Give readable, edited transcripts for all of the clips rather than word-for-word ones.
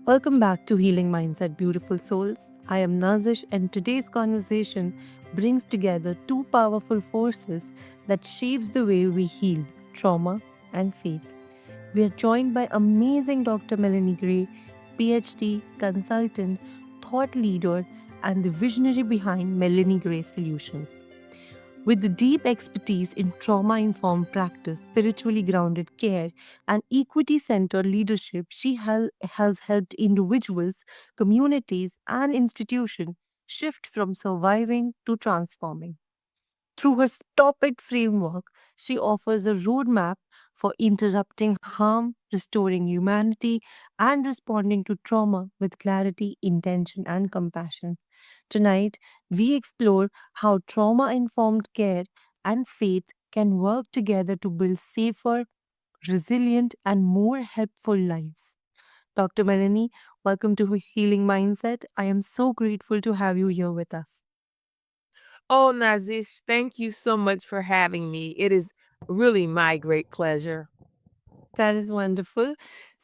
Welcome back to Healing Mindset, beautiful souls. I am Nazish, and today's conversation brings together two powerful forces that shapes the way we heal: trauma and faith. We are joined by amazing Dr. Melanie Gray, PhD, consultant, thought leader, and the visionary behind Melanie Gray Solutions. With deep expertise in trauma informed practice, spiritually grounded care, and equity centered leadership, she has helped individuals, communities, and institutions shift from surviving to transforming. Through her Stop It framework, she offers a roadmap for interrupting harm, restoring humanity, and responding to trauma with clarity, intention, and compassion. Tonight, we explore how trauma informed care and faith can work together to build safer, resilient, and more helpful lives. Dr. Melanie, welcome to Healing Mindset. I am so grateful to have you here with us. Oh, Nazish, thank you so much for having me. It is really my great pleasure. That is wonderful.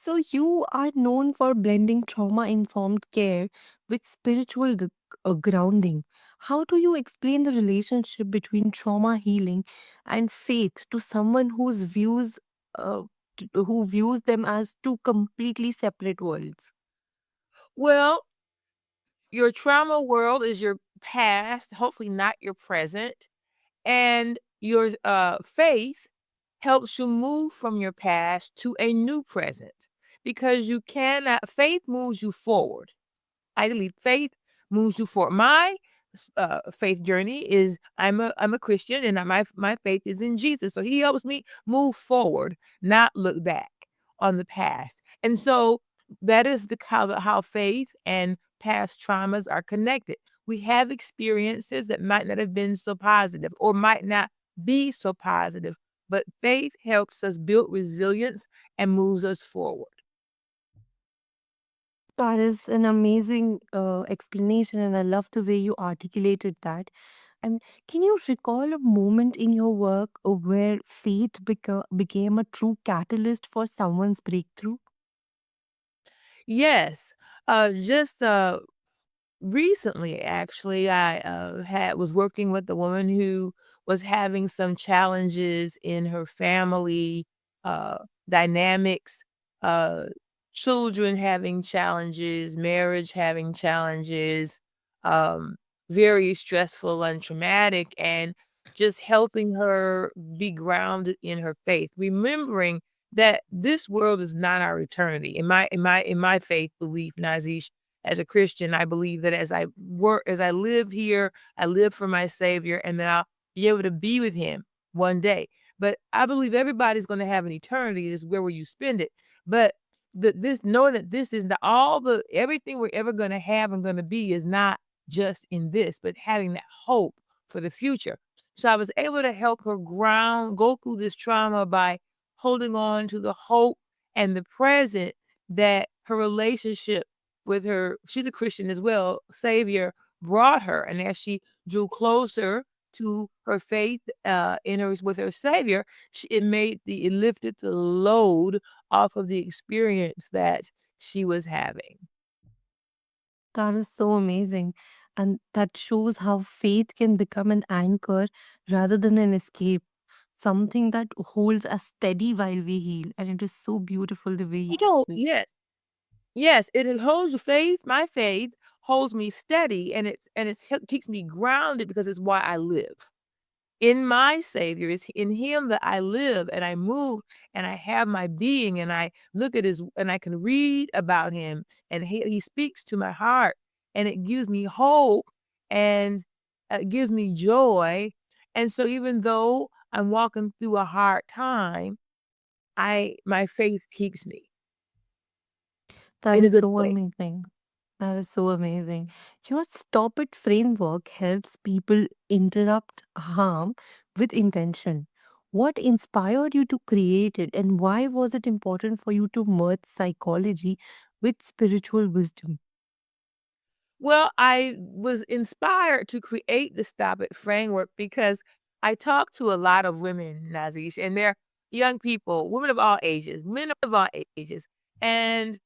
So, you are known for blending trauma informed care with spiritual grounding. How do you explain the relationship between trauma healing and faith to someone uh, who views them as two completely separate worlds? Well, your trauma world is your past, hopefully not your present, and your faith helps you move from your past to a new present because you cannot, faith moves you forward. I believe faith moves you forward. My faith journey is I'm a Christian and my faith is in Jesus. So he helps me move forward, not look back on the past. And so that is how faith and past traumas are connected. We have experiences that might not have been so positive or might not be so positive, but faith helps us build resilience and moves us forward. That is an amazing explanation, and I love the way you articulated that. And can you recall a moment in your work where faith became a true catalyst for someone's breakthrough? Yes. Just recently, actually, I had was working with a woman who was having some challenges in her family uh, dynamics, uh, children having challenges, marriage having challenges, um, very stressful and traumatic, and just helping her be grounded in her faith, remembering that this world is not our eternity. In my faith belief, Nazish, as a Christian, I believe that as I live here, I live for my Savior, and that I'll be able to be with Him one day. But I believe everybody's going to have an eternity. Is where will you spend it? But this knowing that this is the all the everything we're ever going to have and going to be is not just in this, but having that hope for the future. So I was able to help her go through this trauma by holding on to the hope and the present that her relationship with her, she's a Christian as well, Savior brought her. And as she drew closer to her faith in her with her Savior, it lifted the load off of the experience that she was having. That is so amazing. And that shows how faith can become an anchor rather than an escape, something that holds us steady while we heal. And it is so beautiful the way you Oh, explain. yes. Yes, it holds faith. My faith holds me steady, and keeps me grounded because it's why I live. In my Savior, it's in Him that I live and I move and I have my being, and I look at His and I can read about Him, and He speaks to my heart, and it gives me hope, and it gives me joy. And so even though I'm walking through a hard time, I my faith keeps me That in a is good so place. amazing. That is so amazing. Your Stop It framework helps people interrupt harm with intention. What inspired you to create it, and why was it important for you to merge psychology with spiritual wisdom? Well, I was inspired to create the Stop It framework because I talk to a lot of women, Nazish, and they're young people, women of all ages, men of all ages. And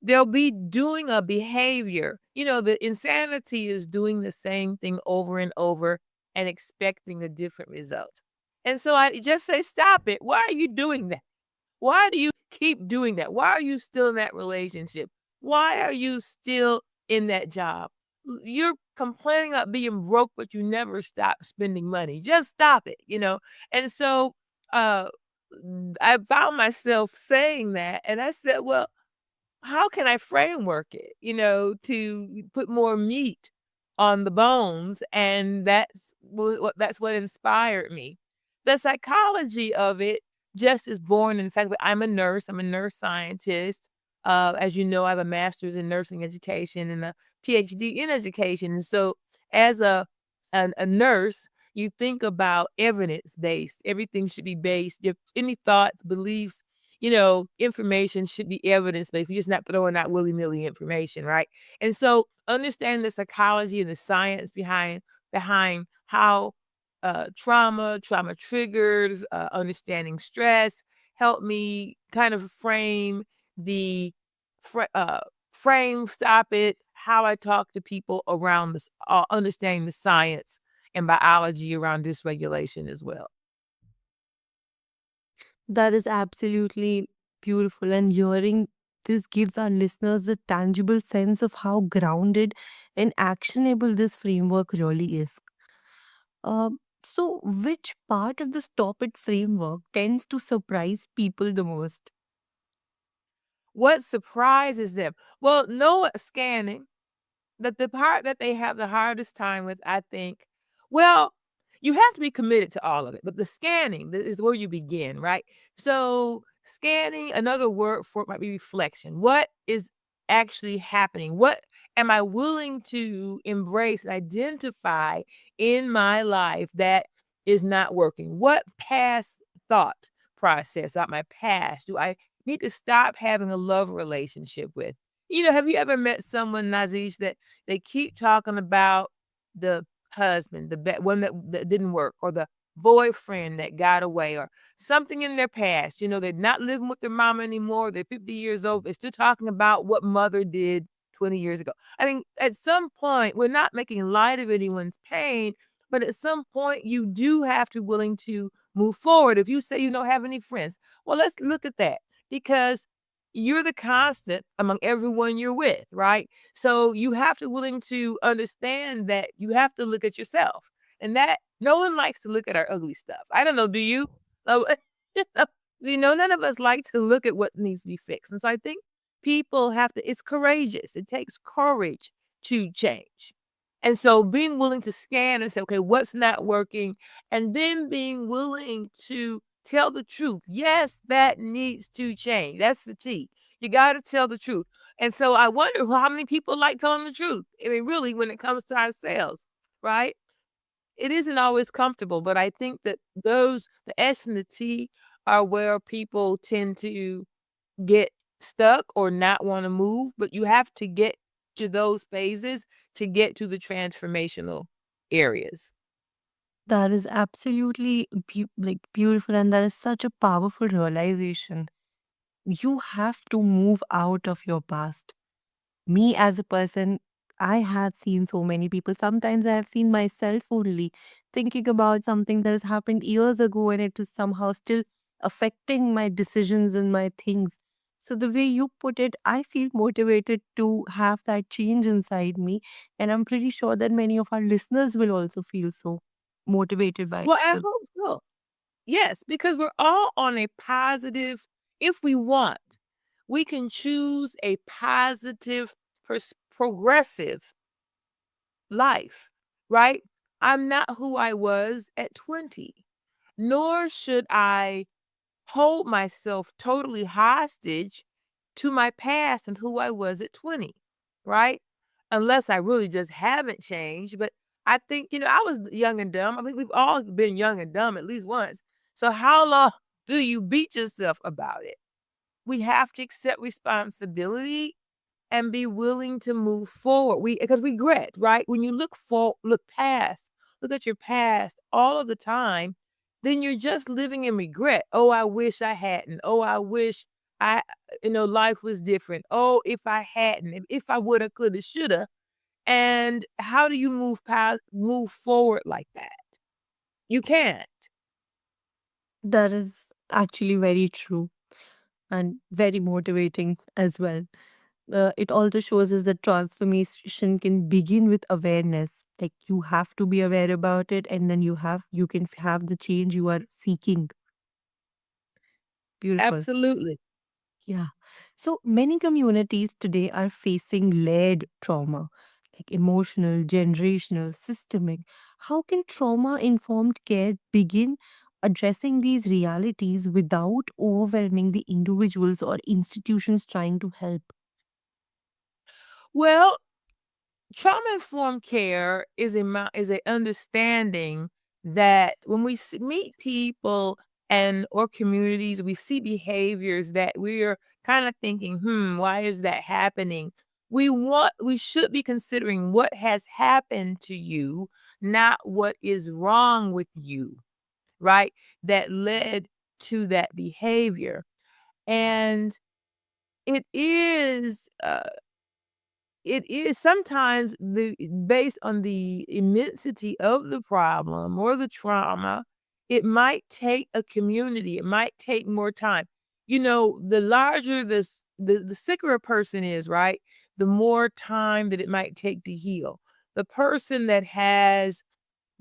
they'll be doing a behavior. The insanity is doing the same thing over and over and expecting a different result. And so I just say, stop it. Why are you doing that? Why do you keep doing that? Why are you still in that relationship? Why are you still in that job? You're complaining about being broke, but you never stop spending money. Just stop it. And so uh, I found myself saying that. And I said, well, how can I framework it, to put more meat on the bones? And that's what inspired me. The psychology of it just is born in the fact that I'm a nurse. I'm a nurse scientist. As you know, I have a master's in nursing education and a PhD in education. And so, as a nurse, you think about evidence based. Everything should be based. If any thoughts, beliefs, information should be evidence based. We're just not throwing out willy nilly information, right? And so, understanding the psychology and the science behind how trauma triggers, understanding stress, help me kind of the fr- uh, stop it, how I talk to people around this, understanding the science and biology around dysregulation as well. That is absolutely beautiful. And hearing this gives our listeners a tangible sense of how grounded and actionable this framework really is. So, which part of the Stop It framework tends to surprise people the most? What surprises them? Well, no scanning. The part that they have the hardest time with, I think, well, you have to be committed to all of it, but the scanning is where you begin, right? So, scanning, another word for it might be reflection. What is actually happening? What am I willing to embrace and identify in my life that is not working? What past thought process about my past do I need to stop having a love relationship with? Have you ever met someone, Nazish, that they keep talking about the husband, one that didn't work, or the boyfriend that got away, or something in their past? They're not living with their mom anymore. They're 50 years old. They're still talking about what mother did 20 years ago. I mean, at some point, we're not making light of anyone's pain, but at some point, you do have to willing to move forward. If you say you don't have any friends, well, let's look at that, because you're the constant among everyone you're with, right? So you have to willing to understand that you have to look at yourself, and that no one likes to look at our ugly stuff. I don't know, do you? Oh, none of us like to look at what needs to be fixed. And so I think people have to, it's courageous. It takes courage to change. And so being willing to scan and say, okay, what's not working? And then being willing to tell the truth. Yes, that needs to change. That's the T. You got to tell the truth. And so I wonder how many people like telling the truth. I mean, really, when it comes to ourselves, right? It isn't always comfortable, but I think that the S and the T are where people tend to get stuck or not want to move, but you have to get to those phases to get to the transformational areas. That is absolutely beautiful, and that is such a powerful realization. You have to move out of your past. Me as a person, I have seen so many people. Sometimes I have seen myself only thinking about something that has happened years ago and it is somehow still affecting my decisions and my things. So, the way you put it, I feel motivated to have that change inside me. And I'm pretty sure that many of our listeners will also feel so motivated by Well, I it. hope so. Yes, because we're all on a positive, if we want, we can choose a positive, progressive life, right? I'm not who I was at 20, nor should I hold myself totally hostage to my past and who I was at 20, right? Unless I really just haven't changed. But I think, I was young and dumb. I think we've all been young and dumb at least once. So how long do you beat yourself about it? We have to accept responsibility and be willing to move forward. Because regret, right? When you look past, look at your past all of the time, then you're just living in regret. Oh, I wish I hadn't. Oh, I wish I life was different. Oh, if I hadn't, if I woulda, coulda, shoulda. And how do you move forward like that? You can't. That is actually very true and very motivating as well. It also shows us that transformation can begin with awareness. Like you have to be aware about it, and then you can have the change you are seeking. Beautiful. Absolutely. Yeah. So many communities today are facing layered trauma, like emotional, generational, systemic. How can trauma informed care begin addressing these realities without overwhelming the individuals or institutions trying to help? Well, trauma-informed care is a understanding that when we meet people and or communities, we see behaviors that we're kind of thinking, why is that happening? We should be considering what has happened to you, not what is wrong with you, right? That led to that behavior. And it is it is sometimes based on the immensity of the problem or the trauma, it might take a community, it might take more time. The larger the sicker a person is, right? The more time that it might take to heal. The person that has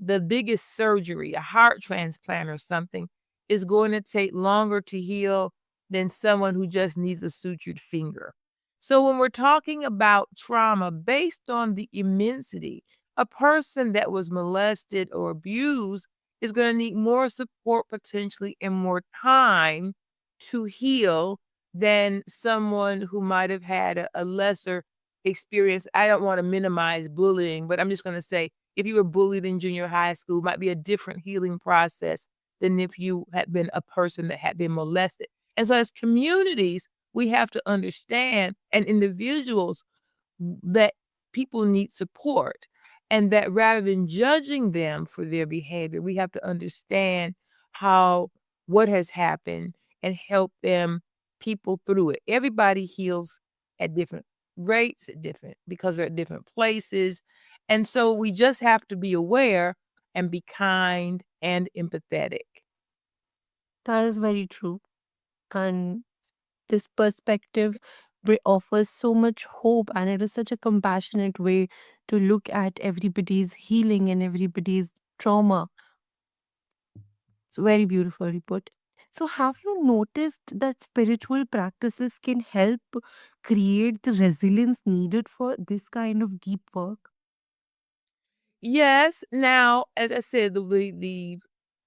the biggest surgery, a heart transplant or something, is going to take longer to heal than someone who just needs a sutured finger. So, when we're talking about trauma based on the immensity, a person that was molested or abused is going to need more support potentially and more time to heal than someone who might have had a lesser experience. I don't want to minimize bullying, but I'm just going to say if you were bullied in junior high school, might be a different healing process than if you had been a person that had been molested. And so as communities, we have to understand and individuals that people need support and that rather than judging them for their behavior, we have to understand how what has happened and help them people through it. Everybody heals at different rates, at different because they're at different places. And so we just have to be aware and be kind and empathetic. That is very true. And this perspective offers so much hope, and it is such a compassionate way to look at everybody's healing and everybody's trauma. It's very beautifully put. So, have you noticed that spiritual practices can help create the resilience needed for this kind of deep work? Yes, now, as I said, the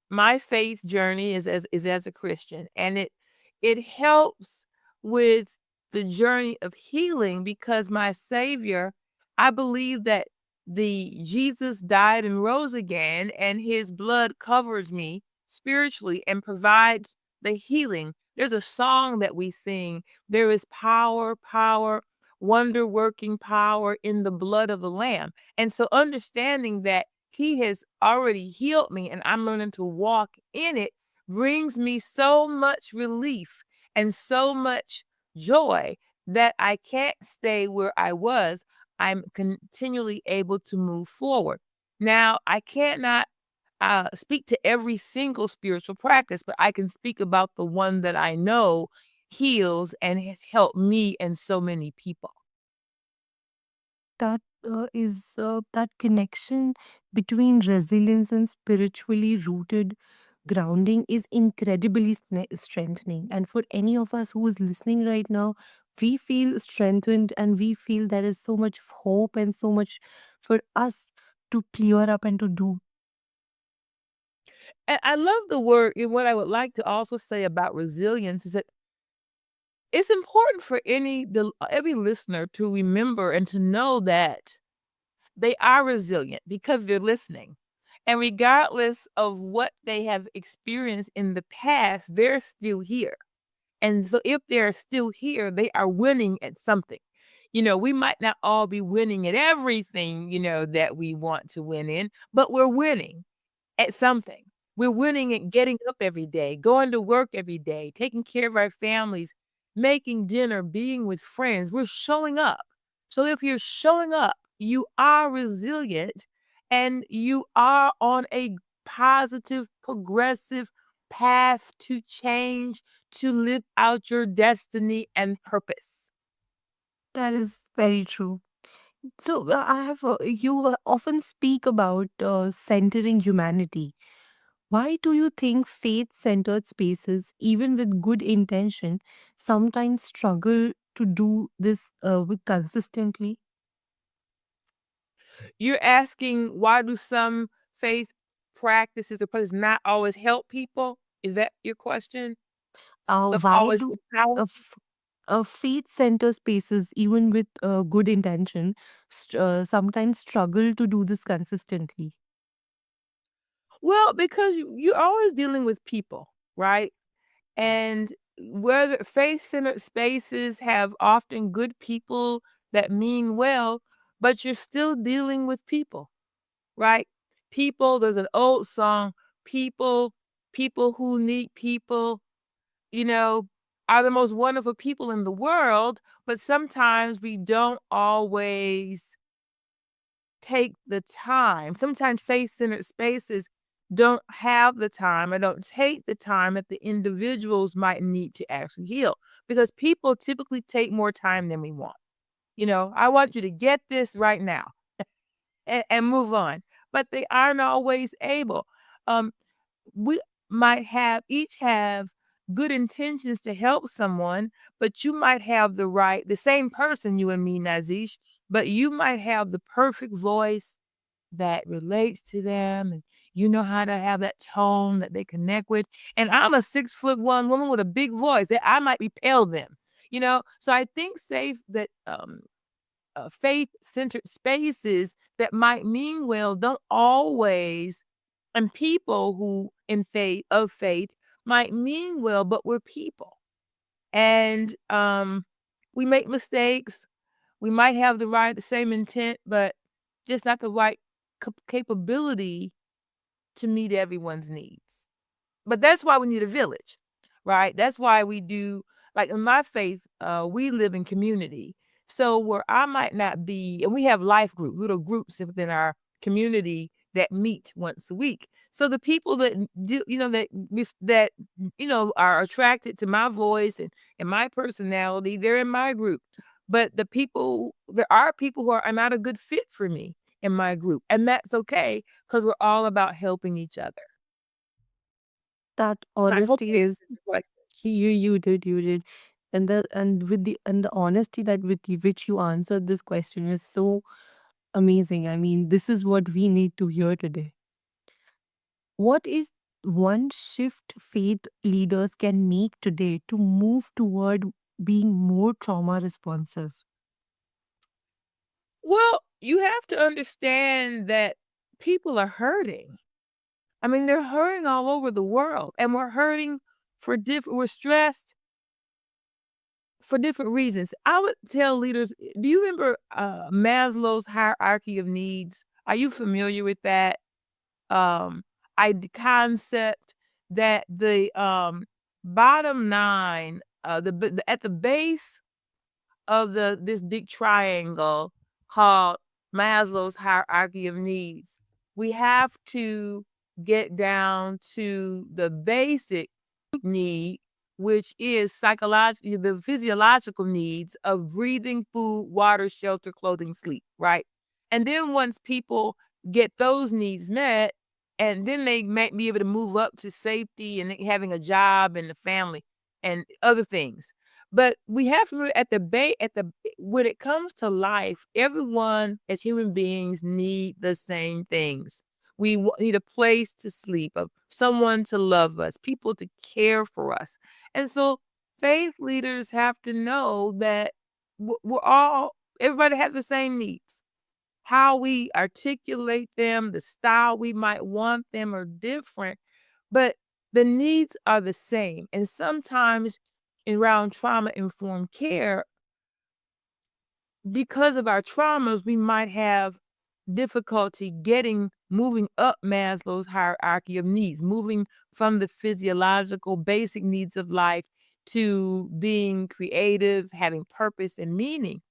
my faith journey is as a Christian, and it helps with the journey of healing because my Savior, I believe that the Jesus died and rose again, and his blood covers me spiritually and provides the healing. There's a song that we sing. There is power, wonder working power in the blood of the Lamb. And so understanding that he has already healed me and I'm learning to walk in it brings me so much relief and so much joy that I can't stay where I was. I'm continually able to move forward. Now, I cannot speak to every single spiritual practice, but I can speak about the one that I know heals and has helped me and so many people. That is that connection between resilience and spiritually rooted grounding is incredibly strengthening. And for any of us who is listening right now, we feel strengthened and we feel there is so much hope and so much for us to clear up and to do. And I love the word, and what I would like to also say about resilience is that it's important for every listener to remember and to know that they are resilient because they're listening. And regardless of what they have experienced in the past, they're still here. And so if they're still here, they are winning at something. We might not all be winning at everything, that we want to win in, but we're winning at something. We're winning at getting up every day, going to work every day, taking care of our families, making dinner, being with friends. We're showing up. So if you're showing up, you are resilient and you are on a positive, progressive path to change, to live out your destiny and purpose. That is very true. So I have you often speak about centering humanity. Why do you think faith-centered spaces, even with good intention, sometimes struggle to do this with consistently? You're asking why do some faith practices or places not always help people? Is that your question? But Why always do feel powerful? uh, f- faith-centered spaces, even with good intention, sometimes struggle to do this consistently? Well, because you're always dealing with people, right? And whether faith-centered spaces have often good people that mean well, but you're still dealing with people, right? People, there's an old song, people, people who need people, you know, are the most wonderful people in the world, but sometimes we don't always take the time. Sometimes faith-centered spaces don't have the time or don't take the time that the individuals might need to actually heal because people typically take more time than we want. I want you to get this right now and move on, but they aren't always able. Um, we might have each have good intentions to help someone, but you might have the same person, you and me, Nazish, but you might have the perfect voice that relates to them and you know how to have that tone that they connect with. And I'm a 6'1" woman with a big voice that I might repel them, So I think safe that faith-centered spaces that might mean well don't always, and people who in faith might mean well, but we're people. And we make mistakes. We might have the same intent, but just not the right capability to meet everyone's needs. But that's why we need a village, right? That's why we do like in my faith, we live in community. So where I might not be, and we have life groups, little groups within our community that meet once a week. So the people that do, are attracted to my voice and my personality, they're in my group. But there are people who are not a good fit for me in my group, and that's okay because we're all about helping each other. That So I hope honesty that is answers the question. you did, and the honesty that which you answered this question is so amazing. I mean, this is what we need to hear today. What is one shift faith leaders can make today to move toward being more trauma responsive? Well, you have to understand that people are hurting. I mean, they're hurting all over the world, and we're hurting we're stressed for different reasons. I would tell leaders, do you remember Maslow's hierarchy of needs? Are you familiar with that? Concept that the bottom nine, at the base of this big triangle called Maslow's hierarchy of needs. We have to get down to the basic need, which is the physiological needs of breathing, food, water, shelter, clothing, sleep, right? And then once people get those needs met, and then they might be able to move up to safety and having a job and a family and other things. But we have to at the bay at the when it comes to life, everyone as human beings need the same things. We need a place to sleep, someone to love us, people to care for us. And so faith leaders have to know that everybody has the same needs. How we articulate them, the style we might want them are different, but the needs are the same. And sometimes around trauma informed care, because of our traumas, we might have difficulty moving up Maslow's hierarchy of needs, moving from the physiological basic needs of life to being creative, having purpose and meaning.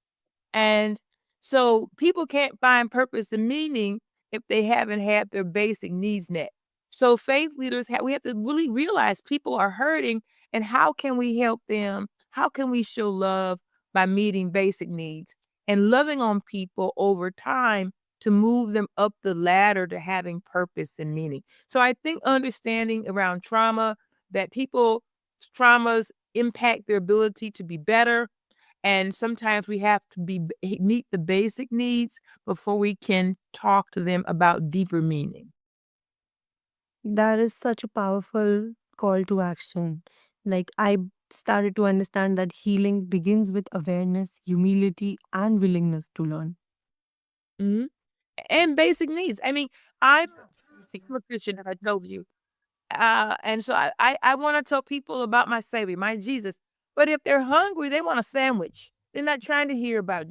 And so people can't find purpose and meaning if they haven't had their basic needs met. So faith leaders we have to really realize people are hurting, and how can we help them? How can we show love by meeting basic needs and loving on people over time to move them up the ladder to having purpose and meaning. So I think understanding around trauma, that people traumas impact their ability to be better, and sometimes we have to meet the basic needs before we can talk to them about deeper meaning. That is such a powerful call to action. Like, I started to understand that healing begins with awareness, humility, and willingness to learn. Mhm. And basic needs. I mean, I'm I'm a Christian, if I told you. And so I wanna tell people about my Savior, my Jesus, but if they're hungry, they want a sandwich. They're not trying to hear about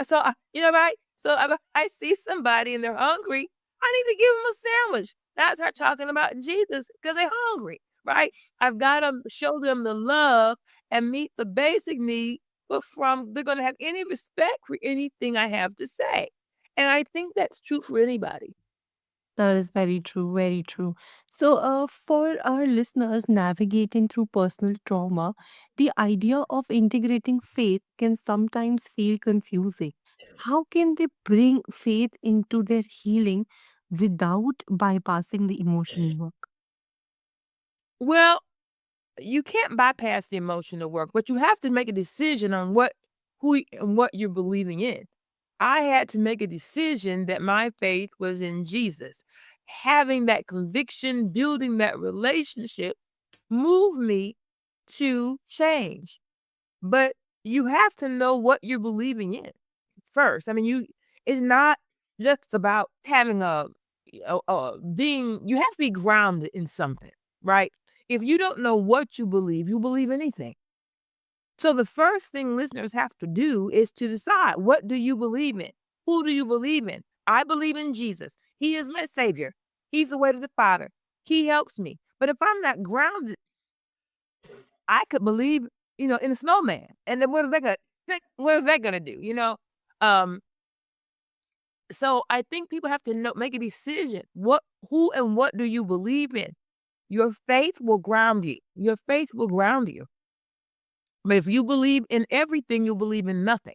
so, right? So, if I see somebody and they're hungry, I need to give them a sandwich, not start talking about Jesus because 'cause they're hungry, right? I've gotta show them the love and meet the basic need, but from they're gonna have any respect for anything I have to say, and I think that's true for anybody. That is very true, very true. So, for our listeners navigating through personal trauma, the idea of integrating faith can sometimes feel confusing. How can they bring faith into their healing without bypassing the emotional work? Well, you can't bypass the emotional work, but you have to make a decision on what you're believing in. I had to make a decision that my faith was in Jesus. Having that conviction, building that relationship moved me to change. But you have to know what you're believing in first. I mean, it's not just about having being, you have to be grounded in something, right? If you don't know what you believe anything. So the first thing listeners have to do is to decide, what do you believe in? Who do you believe in? I believe in Jesus. He is my savior. He's the way to the Father. He helps me. But if I'm not grounded, I could believe, in a snowman. And then what is that gonna do? Um, so I think people have to make a decision. Who and what do you believe in? Your faith will ground you. Your faith will ground you. But if you believe in everything, you'll believe in nothing.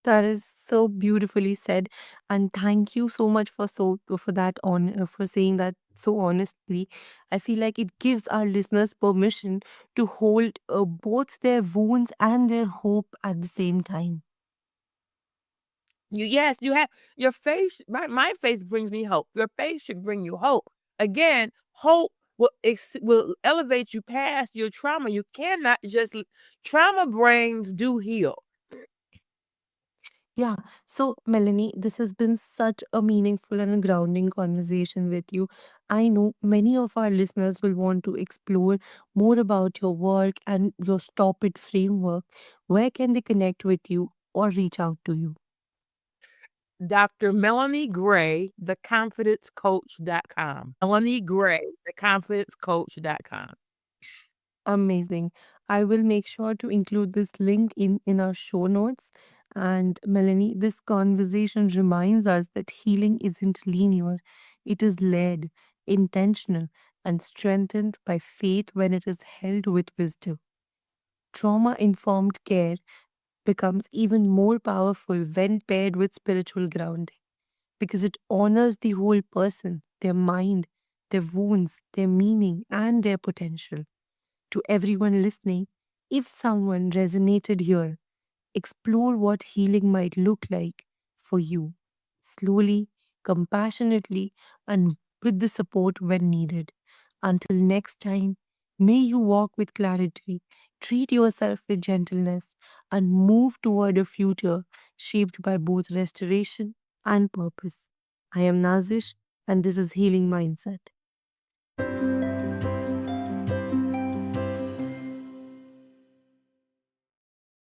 That is so beautifully said, and thank you so much for that on for saying that so honestly. I feel like it gives our listeners permission to hold both their wounds and their hope at the same time. Yes, you have your faith. My faith brings me hope. Your faith should bring you hope. Again, hope will elevate you past your trauma. You cannot just trauma brains do heal. Yeah. So, Melanie, this has been such a meaningful and grounding conversation with you. I know many of our listeners will want to explore more about your work and your Stop It framework. Where can they connect with you or reach out to you? Dr. Melanie Gray, theconfidencecoach.com. Melanie Gray, theconfidencecoach.com. Amazing. I will make sure to include this link in our show notes. And Melanie, this conversation reminds us that healing isn't linear, it is led, intentional, and strengthened by faith when it is held with wisdom. Trauma informed care becomes even more powerful when paired with spiritual grounding because it honors the whole person, their mind, their wounds, their meaning, and their potential. To everyone listening, if someone resonated here, explore what healing might look like for you, slowly, compassionately, and with the support when needed. Until next time, may you walk with clarity, treat yourself with gentleness, and move toward a future shaped by both restoration and purpose. I am Nazish, and this is Healing Mindset.